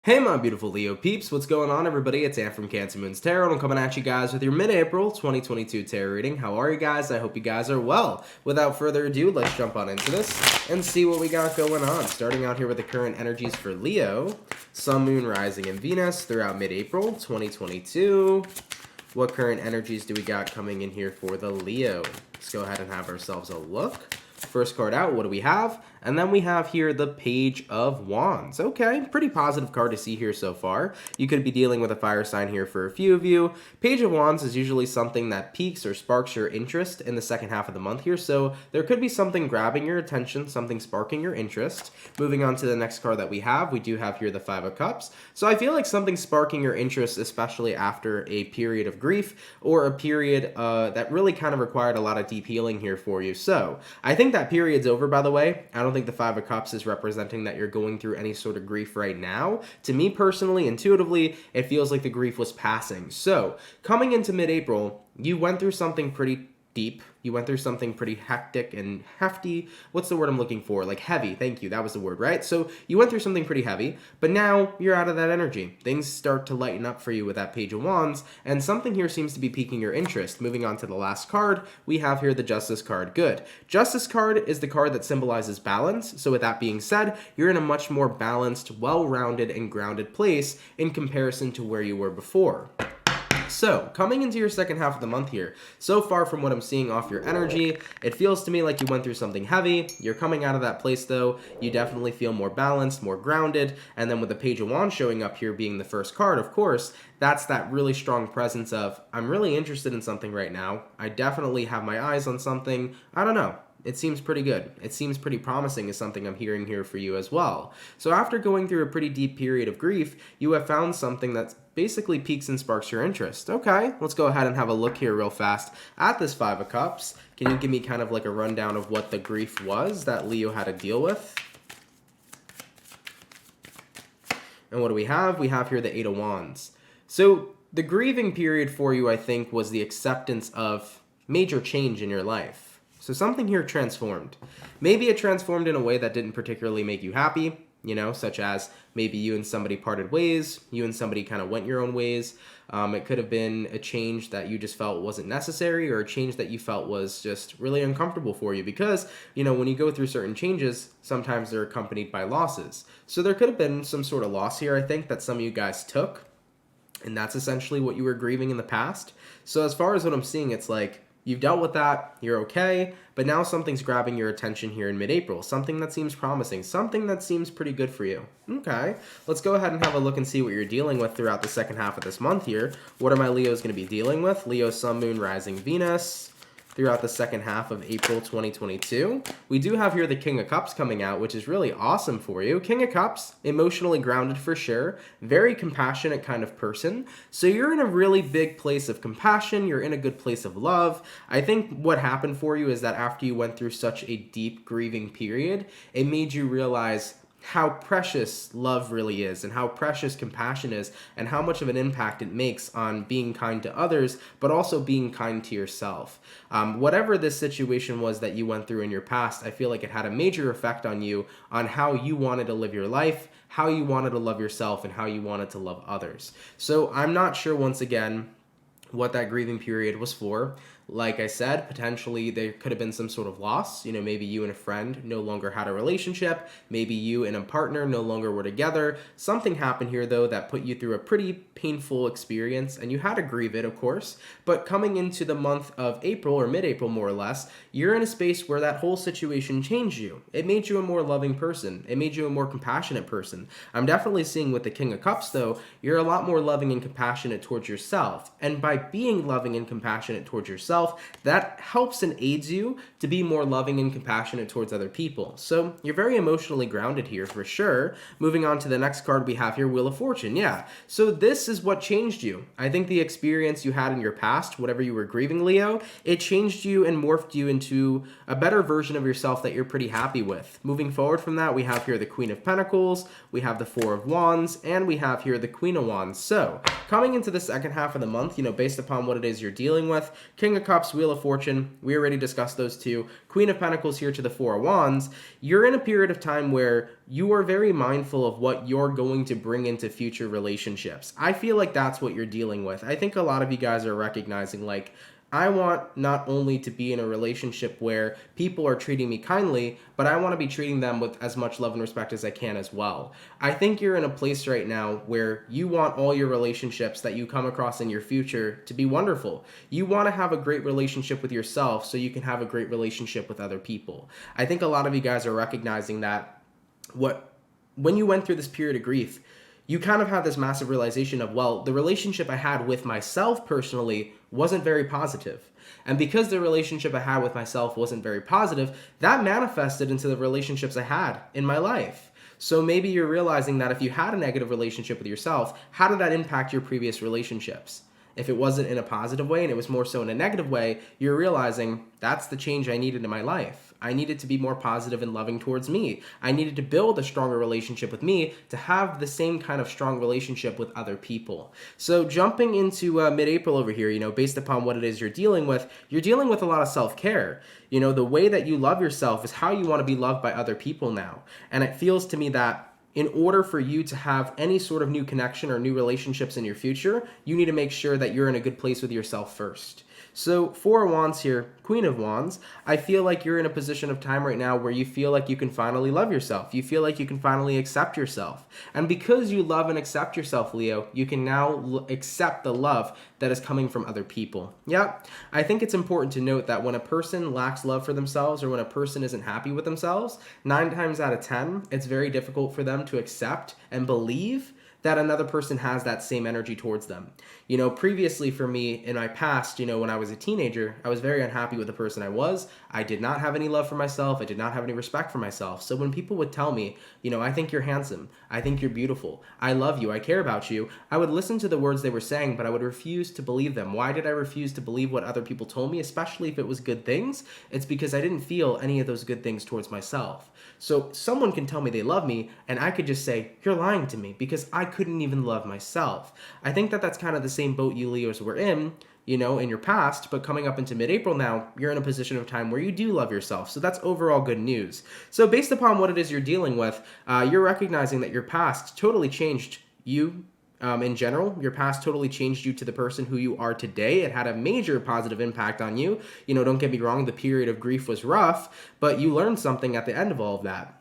Hey my beautiful Leo peeps, what's going on everybody? It's Ann from CancerMoonsTarot and I'm coming at you guys with your mid-April 2022 tarot reading. How are you guys? I hope you guys are well. Without further ado, let's jump on into this and see what we got going on. Starting out here with the current energies for Leo, Sun, Moon, Rising, and Venus throughout mid-April 2022. What current energies do we got coming in here for the Leo? Let's go ahead and have ourselves a look. First card out, what do we have? And then we have here the Page of Wands. Okay, pretty positive card to see here so far. You could be dealing with a fire sign here for a few of you. Page of Wands is usually something that piques or sparks your interest in the second half of the month here. So there could be something grabbing your attention, something sparking your interest. Moving on to the next card that we do have here the Five of Cups. So I feel like something sparking your interest, especially after a period of grief or a period that really kind of required a lot of deep healing here for you. So I think that period's over, by the way. I don't think the Five of Cups is representing that you're going through any sort of grief right now. To me personally, intuitively, it feels like the grief was passing. So coming into mid-April, you went through something pretty deep. You went through something pretty hectic and hefty. What's the word I'm looking for? Like heavy. Thank you. That was the word, right? So you went through something pretty heavy, but now you're out of that energy. Things start to lighten up for you with that Page of Wands, and something here seems to be piquing your interest. Moving on to the last card, we have here the Justice card. Good. Justice card is the card that symbolizes balance. So with that being said, you're in a much more balanced, well-rounded, and grounded place in comparison to where you were before. So, coming into your second half of the month here, so far from what I'm seeing off your energy, it feels to me like you went through something heavy. You're coming out of that place though. You definitely feel more balanced, more grounded, and then with the Page of Wands showing up here being the first card, of course, that's that really strong presence of, I'm really interested in something right now. I definitely have my eyes on something. I don't know. It seems pretty good. It seems pretty promising is something I'm hearing here for you as well. So after going through a pretty deep period of grief, you have found something that's basically piques and sparks your interest. Okay, let's go ahead and have a look here real fast at this Five of Cups. Can you give me kind of like a rundown of what the grief was that Leo had to deal with? And what do we have? We have here the Eight of Wands. So the grieving period for you, I think, was the acceptance of major change in your life. So something here transformed. Maybe it transformed in a way that didn't particularly make you happy, you know, such as maybe you and somebody parted ways, you and somebody kind of went your own ways. It could have been a change that you just felt wasn't necessary, or a change that you felt was just really uncomfortable for you because, you know, when you go through certain changes, sometimes they're accompanied by losses. So there could have been some sort of loss here, I think, that some of you guys took, and that's essentially what you were grieving in the past. So as far as what I'm seeing, it's like, you've dealt with that, you're okay, but now something's grabbing your attention here in mid-April. Something that seems promising, something that seems pretty good for you. Okay, let's go ahead and have a look and see what you're dealing with throughout the second half of this month here. What are my Leos going to be dealing with? Leo, Sun, Moon, Rising, Venus throughout the second half of April 2022. We do have here the King of Cups coming out, which is really awesome for you. King of Cups, emotionally grounded for sure, very compassionate kind of person. So you're in a really big place of compassion, you're in a good place of love. I think what happened for you is that after you went through such a deep grieving period, it made you realize how precious love really is, and how precious compassion is, and how much of an impact it makes on being kind to others, but also being kind to yourself. Whatever this situation was that you went through in your past, I feel like it had a major effect on you, on how you wanted to live your life, how you wanted to love yourself, and how you wanted to love others. So I'm not sure, once again, what that grieving period was for. Like I said, potentially there could have been some sort of loss. You know, maybe you and a friend no longer had a relationship. Maybe you and a partner no longer were together. Something happened here, though, that put you through a pretty painful experience, and you had to grieve it, of course. But coming into the month of April, or mid-April more or less, you're in a space where that whole situation changed you. It made you a more loving person. It made you a more compassionate person. I'm definitely seeing with the King of Cups, though, you're a lot more loving and compassionate towards yourself. And by being loving and compassionate towards yourself, that helps and aids you to be more loving and compassionate towards other people. So you're very emotionally grounded here for sure. Moving on to the next card we have here, Wheel of Fortune. Yeah, so this is what changed you. I think the experience you had in your past, whatever you were grieving, Leo, it changed you and morphed you into a better version of yourself that you're pretty happy with. Moving forward from that, we have here the Queen of Pentacles, we have the Four of Wands, and we have here the Queen of Wands. So coming into the second half of the month, you know, based based upon what it is you're dealing with. King of Cups, Wheel of Fortune, we already discussed those two. Queen of Pentacles here to the Four of Wands. You're in a period of time where you are very mindful of what you're going to bring into future relationships. I feel like that's what you're dealing with. I think a lot of you guys are recognizing, like, I want not only to be in a relationship where people are treating me kindly, but I want to be treating them with as much love and respect as I can as well. I think you're in a place right now where you want all your relationships that you come across in your future to be wonderful. You want to have a great relationship with yourself so you can have a great relationship with other people. I think a lot of you guys are recognizing that when you went through this period of grief, you kind of had this massive realization of, well, the relationship I had with myself personally wasn't very positive. And because the relationship I had with myself wasn't very positive, that manifested into the relationships I had in my life. So maybe you're realizing that if you had a negative relationship with yourself, how did that impact your previous relationships? If it wasn't in a positive way and it was more so in a negative way, you're realizing that's the change I needed in my life. I needed to be more positive and loving towards me. I needed to build a stronger relationship with me to have the same kind of strong relationship with other people. So jumping into mid-April over here, based upon what it is you're dealing with a lot of self-care. The way that you love yourself is how you want to be loved by other people now. And it feels to me that in order for you to have any sort of new connection or new relationships in your future, you need to make sure that you're in a good place with yourself first. So Four of Wands here, Queen of Wands, I feel like you're in a position of time right now where you feel like you can finally love yourself. You feel like you can finally accept yourself. And because you love and accept yourself, Leo, you can now accept the love that is coming from other people. Yep. I think it's important to note that when a person lacks love for themselves or when a person isn't happy with themselves, 9 times out of 10, it's very difficult for them to accept and believe that another person has that same energy towards them. Previously for me in my past, when I was a teenager, I was very unhappy with the person I was. I did not have any love for myself. I did not have any respect for myself. So when people would tell me, I think you're handsome. I think you're beautiful. I love you. I care about you. I would listen to the words they were saying, but I would refuse to believe them. Why did I refuse to believe what other people told me, especially if it was good things? It's because I didn't feel any of those good things towards myself. So someone can tell me they love me, and I could just say, you're lying to me, because I couldn't even love myself. I think that that's kind of the same boat you Leos were in your past, but coming up into mid-April now, you're in a position of time where you do love yourself. So that's overall good news. So based upon what it is you're dealing with, you're recognizing that your past totally changed you. In general, your past totally changed you to the person who you are today. It had a major positive impact on you. Don't get me wrong, the period of grief was rough, but you learned something at the end of all of that.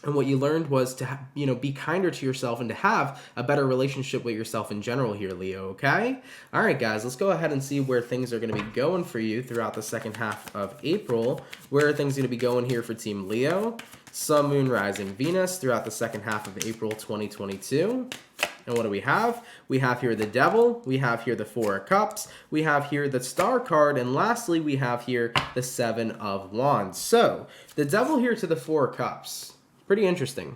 And what you learned was to, be kinder to yourself and to have a better relationship with yourself in general here, Leo, okay? All right, guys, let's go ahead and see where things are going to be going for you throughout the second half of April. Where are things going to be going here for Team Leo? Sun, Moon, Rising, Venus throughout the second half of April 2022. And what do we have? We have here the Devil, we have here the Four of Cups, we have here the Star card, and lastly, we have here the Seven of Wands. So, the Devil here to the Four of Cups. Pretty interesting.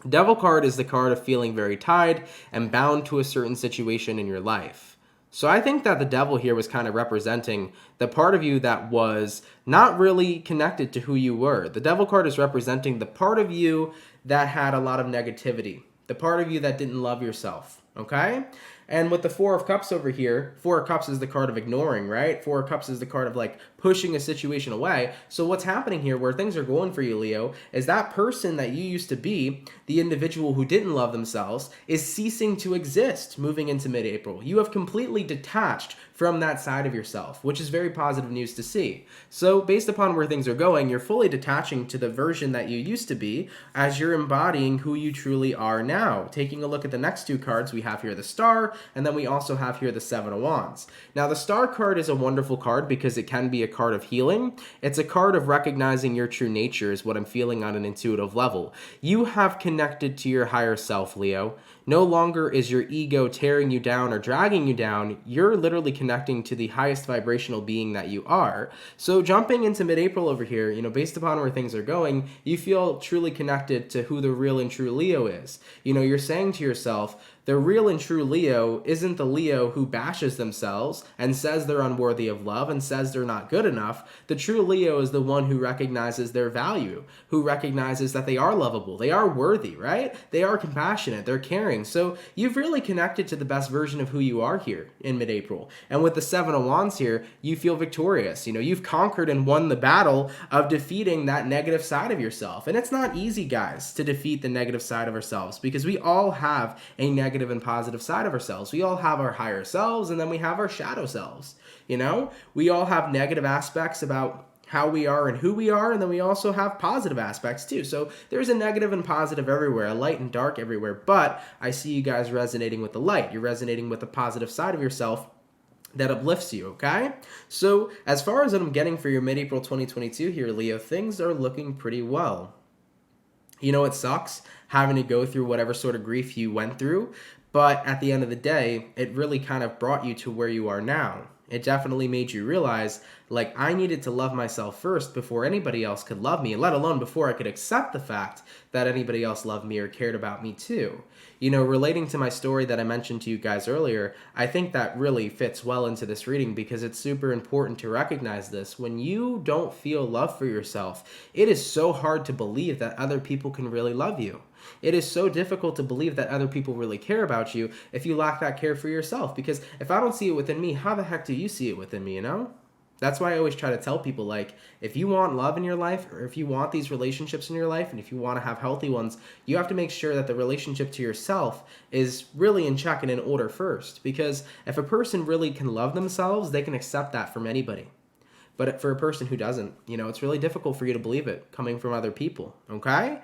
Devil card is the card of feeling very tied and bound to a certain situation in your life. So I think that the Devil here was kind of representing the part of you that was not really connected to who you were. The Devil card is representing the part of you that had a lot of negativity, the part of you that didn't love yourself, okay? And with the Four of Cups over here, Four of Cups is the card of ignoring, right? Four of Cups is the card of like pushing a situation away. So what's happening here, where things are going for you, Leo, is that person that you used to be, the individual who didn't love themselves, is ceasing to exist moving into mid-April. You have completely detached from that side of yourself, which is very positive news to see. So based upon where things are going, you're fully detaching to the version that you used to be as you're embodying who you truly are now. Taking a look at the next two cards, we have here the Star, and then we also have here the Seven of Wands. Now the Star card is a wonderful card because it can be a card of healing. It's a card of recognizing your true nature is what I'm feeling on an intuitive level. You have connected to your higher self, Leo. No longer is your ego tearing you down or dragging you down. You're literally connecting to the highest vibrational being that you are. So jumping into mid-April over here, based upon where things are going, you feel truly connected to who the real and true Leo is. You're saying to yourself, The real and true Leo isn't the Leo who bashes themselves and says they're unworthy of love and says they're not good enough. The true Leo is the one who recognizes their value, who recognizes that they are lovable, they are worthy, right? They are compassionate, they're caring. So you've really connected to the best version of who you are here in mid-April. And with the Seven of Wands here, you feel victorious. You've conquered and won the battle of defeating that negative side of yourself. And it's not easy, guys, to defeat the negative side of ourselves, because we all have a negative and positive side of ourselves. We all have our higher selves, and then we have our shadow selves. We all have negative aspects about how we are and who we are, and then we also have positive aspects too. So there's a negative and positive everywhere, a light and dark everywhere, but I see you guys resonating with the light. You're resonating with the positive side of yourself that uplifts you, okay? So as far as what I'm getting for your mid-April 2022 here, Leo, things are looking pretty well. It sucks having to go through whatever sort of grief you went through, but at the end of the day, it really kind of brought you to where you are now. It definitely made you realize, I needed to love myself first before anybody else could love me, let alone before I could accept the fact that anybody else loved me or cared about me too. Relating to my story that I mentioned to you guys earlier, I think that really fits well into this reading, because it's super important to recognize this. When you don't feel love for yourself, it is so hard to believe that other people can really love you. It is so difficult to believe that other people really care about you if you lack that care for yourself. Because if I don't see it within me, how the heck do you see it within me, That's why I always try to tell people, if you want love in your life, or if you want these relationships in your life, and if you want to have healthy ones, you have to make sure that the relationship to yourself is really in check and in order first. Because if a person really can love themselves, they can accept that from anybody. But for a person who doesn't, it's really difficult for you to believe it coming from other people, okay?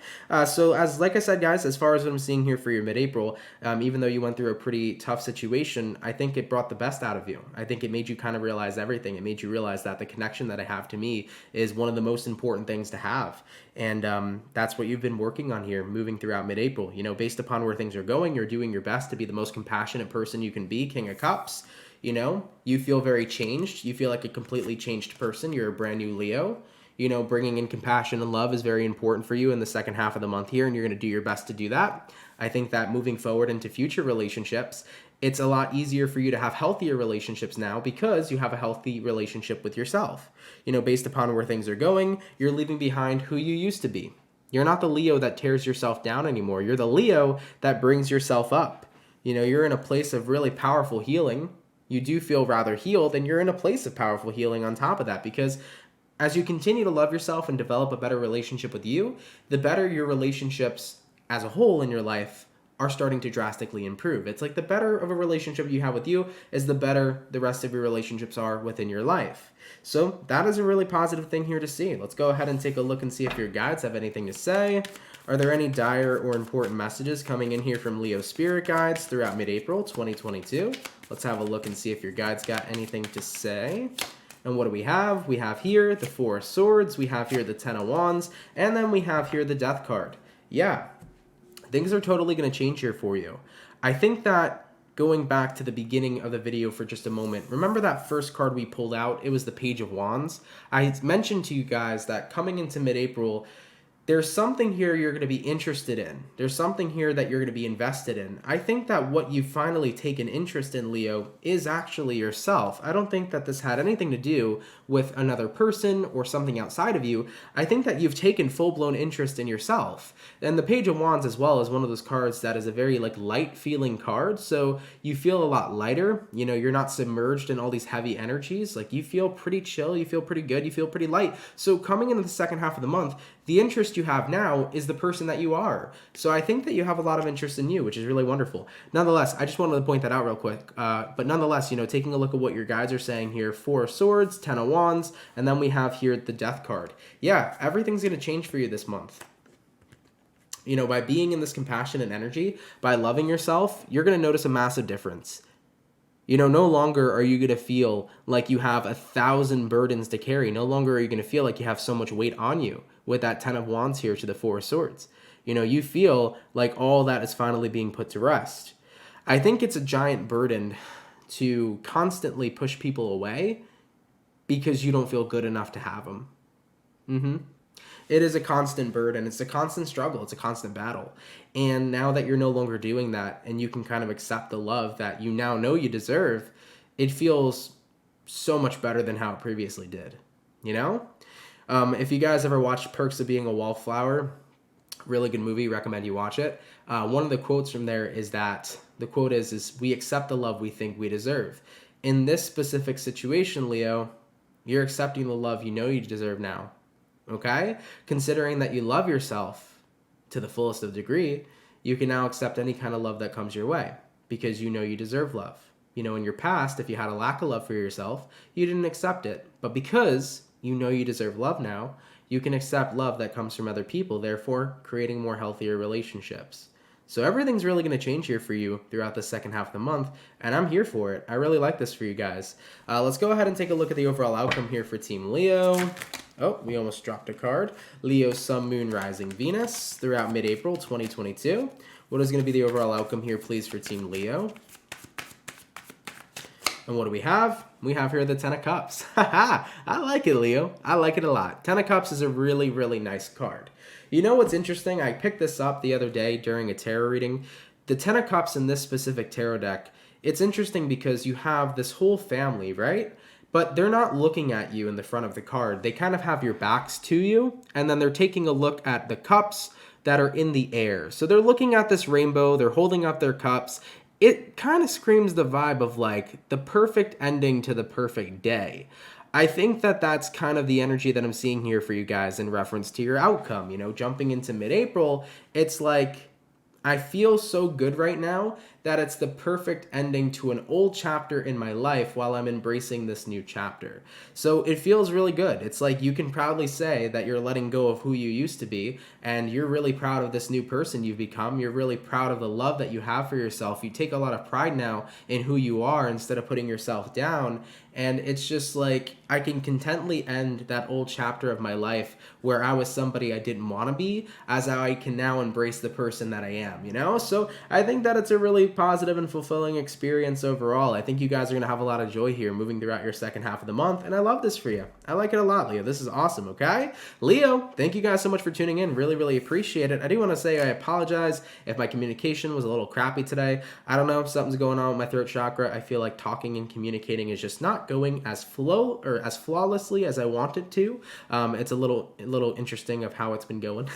So like I said, guys, as far as what I'm seeing here for your mid-April, even though you went through a pretty tough situation, I think it brought the best out of you. I think it made you kind of realize everything. It made you realize that the connection that I have to me is one of the most important things to have. And that's what you've been working on here, moving throughout mid-April. Based upon where things are going, you're doing your best to be the most compassionate person you can be, King of Cups. You feel very changed. You feel like a completely changed person. You're a brand new Leo. Bringing in compassion and love is very important for you in the second half of the month here, and you're going to do your best to do that. I think that moving forward into future relationships, it's a lot easier for you to have healthier relationships now because you have a healthy relationship with yourself. Based upon where things are going, you're leaving behind who you used to be. You're not the Leo that tears yourself down anymore. You're the Leo that brings yourself up. You're in a place of really powerful healing. You do feel rather healed, and you're in a place of powerful healing on top of that, because as you continue to love yourself and develop a better relationship with you, the better your relationships as a whole in your life are starting to drastically improve. It's like the better of a relationship you have with you is the better the rest of your relationships are within your life. So that is a really positive thing here to see. Let's go ahead and take a look and see if your guides have anything to say. Are there any dire or important messages coming in here from Leo Spirit Guides throughout mid-April 2022? Let's have a look and see if your guides got anything to say. And what do we have? We have here the Four of Swords, we have here the Ten of Wands, and then we have here the Death card. Yeah, things are totally going to change here for you. I think that going back to the beginning of the video for just a moment, remember that first card we pulled out? It was the Page of Wands. I mentioned to you guys that coming into mid-April, there's something here you're going to be interested in. There's something here that you're going to be invested in. I think that what you've finally taken interest in, Leo, is actually yourself. I don't think that this had anything to do with another person or something outside of you. I think that you've taken full-blown interest in yourself. And the Page of Wands as well is one of those cards that is a very light feeling card. So you feel a lot lighter. You're not submerged in all these heavy energies. You feel pretty chill. You feel pretty good. You feel pretty light. So coming into the second half of the month, the interest you have now is the person that you are. So I think that you have a lot of interest in you, which is really wonderful. Nonetheless, I just wanted to point that out real quick. But nonetheless, taking a look at what your guides are saying here, Four of Swords, Ten of Wands, and then we have here the Death card. Yeah, everything's going to change for you this month. By being in this compassionate energy, by loving yourself, you're going to notice a massive difference. No longer are you going to feel like you have 1,000 burdens to carry. No longer are you going to feel like you have so much weight on you with that Ten of Wands here to the Four of Swords. You feel like all that is finally being put to rest. I think it's a giant burden to constantly push people away because you don't feel good enough to have them. it is a constant burden. It's a constant struggle. It's a constant battle. And now that you're no longer doing that and you can kind of accept the love that you now know you deserve, it feels so much better than how it previously did. You know? If you guys ever watched Perks of Being a Wallflower, really good movie, recommend you watch it. One of the quotes from there is that the quote is we accept the love we think we deserve. In this specific situation, Leo, you're accepting the love you know you deserve now. Okay? Considering that you love yourself to the fullest of degree, you can now accept any kind of love that comes your way because you know you deserve love. You know, in your past, if you had a lack of love for yourself, you didn't accept it. But because you know you deserve love now, you can accept love that comes from other people, therefore creating more healthier relationships. So everything's really going to change here for you throughout the second half of the month, and I'm here for it. I really like this for you guys. Let's go ahead and take a look at the overall outcome here for Team Leo. Oh, we almost dropped a card. Leo, Sun, Moon, Rising, Venus throughout mid-April 2022. What is going to be the overall outcome here, please, for Team Leo? And what do we have? We have here the Ten of Cups. Haha, I like it, Leo. I like it a lot. Ten of Cups is a really, really nice card. You know what's interesting? I picked this up the other day during a tarot reading. The Ten of Cups in this specific tarot deck, it's interesting because you have this whole family, right? But they're not looking at you in the front of the card. They kind of have your backs to you, and then they're taking a look at the cups that are in the air. So they're looking at this rainbow, they're holding up their cups. It kind of screams the vibe of like the perfect ending to the perfect day. I think that that's kind of the energy that I'm seeing here for you guys in reference to your outcome. You know, jumping into mid-April, it's like I feel so good right now that it's the perfect ending to an old chapter in my life while I'm embracing this new chapter. So it feels really good. It's like you can proudly say that you're letting go of who you used to be, and you're really proud of this new person you've become. You're really proud of the love that you have for yourself. You take a lot of pride now in who you are instead of putting yourself down. And it's just like I can contently end that old chapter of my life where I was somebody I didn't want to be, as I can now embrace the person that I am, you know? So I think that it's a really positive and fulfilling experience overall. I think you guys are going to have a lot of joy here moving throughout your second half of the month, and I love this for you. I like it a lot, Leo. This is awesome, okay? Leo, thank you guys so much for tuning in. Really, really appreciate it. I do want to say I apologize if my communication was a little crappy today. I don't know, something's going on with my throat chakra. I feel like talking and communicating is just not going as flawlessly as I want it to. It's a little interesting of how it's been going.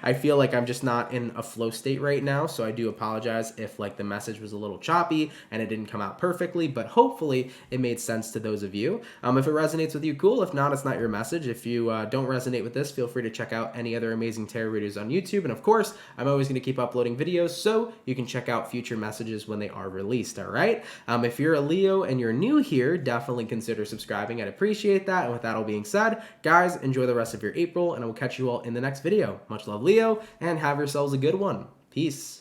I feel like I'm just not in a flow state right now, so I do apologize if like the message was a little choppy and it didn't come out perfectly, but hopefully it made sense to those of you. If it resonates with you, cool. If not, it's not your message. If you don't resonate with this, feel free to check out any other amazing tarot readers on YouTube. And of course, I'm always going to keep uploading videos so you can check out future messages when they are released, all right? If you're a Leo and you're new here, definitely consider subscribing. I'd appreciate that. And with that all being said, guys, enjoy the rest of your April, and I will catch you all in the next video. Much love, Leo, and have yourselves a good one. Peace.